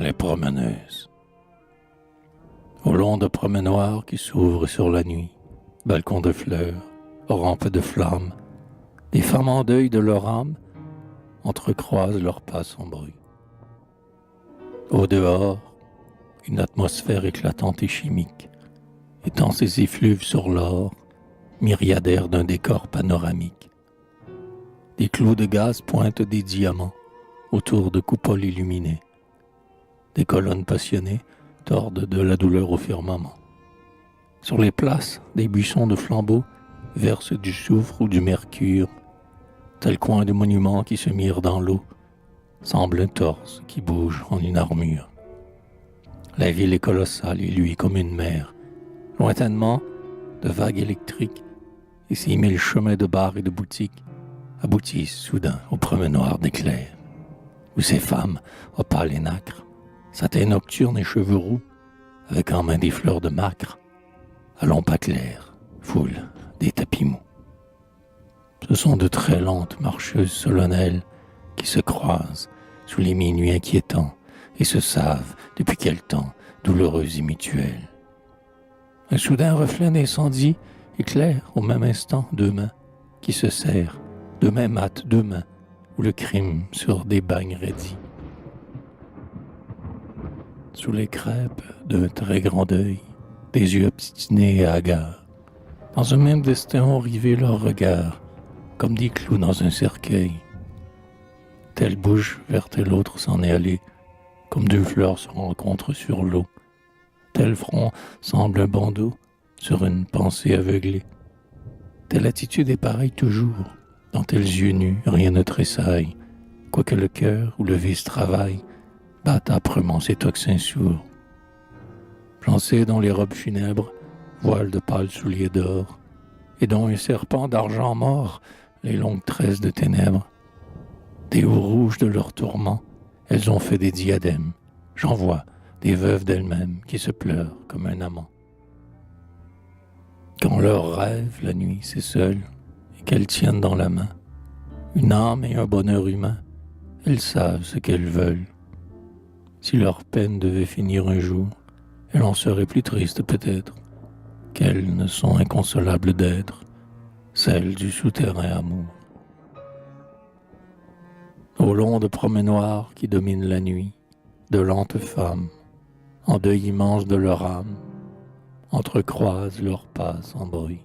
les promeneuses. Au long de promenoirs qui s'ouvrent sur la nuit, balcons de fleurs, rampes de flammes, des femmes en deuil de leur âme entrecroisent leurs pas sans bruit. Au dehors, une atmosphère éclatante et chimique étend ses effluves sur l'or, myriadaire d'un décor panoramique. Des clous de gaz pointent des diamants autour de coupoles illuminées. Des colonnes passionnées tordent de la douleur au firmament. Sur les places, des buissons de flambeaux versent du soufre ou du mercure. Tel coin de monument qui se mire dans l'eau semble un torse qui bouge en une armure. La ville est colossale et lui comme une mer. Lointainement, de vagues électriques et ces mille chemins de bars et de boutiques aboutissent soudain au promenoir d'éclairs, où ces femmes, opales et nacres, satin nocturne et cheveux roux, avec en main des fleurs de macre, à longs pas clairs, foulent des tapis mous. Ce sont de très lentes marcheuses solennelles qui se croisent sous les minuits inquiétants et se savent, depuis quel temps, douloureuses et mutuelles. Un soudain reflet d'incendie éclaire au même instant deux mains qui se serrent, deux mains mates, deux mains où le crime sur des bagnes raidis. Sous les crêpes d'un très grand deuil, des yeux obstinés et hagards, dans un même destin ont rivé leurs regards, comme des clous dans un cercueil. Telle bouche vers telle autre s'en est allée, comme deux fleurs se rencontrent sur l'eau. Tel front semble un bandeau sur une pensée aveuglée. Telle attitude est pareille toujours, dans tels yeux nus rien ne tressaille, quoique le cœur ou le vice travaille, battent âprement ses tocsins sourds. Plancés dans les robes funèbres, voiles de pâles souliers d'or, et dont un serpent d'argent mord les longues tresses de ténèbres. Des hauts rouges de leur tourment, elles ont fait des diadèmes. J'en vois des veuves d'elles-mêmes qui se pleurent comme un amant. Quand leur rêve, la nuit, c'est seul, et qu'elles tiennent dans la main une âme et un bonheur humain, elles savent ce qu'elles veulent. Si leur peine devait finir un jour, elles en seraient plus tristes peut-être, qu'elles ne sont inconsolables d'être, celles du souterrain amour. Au long de promenoirs qui dominent la nuit, de lentes femmes, en deuil immense de leur âme, entrecroisent leurs pas sans bruit.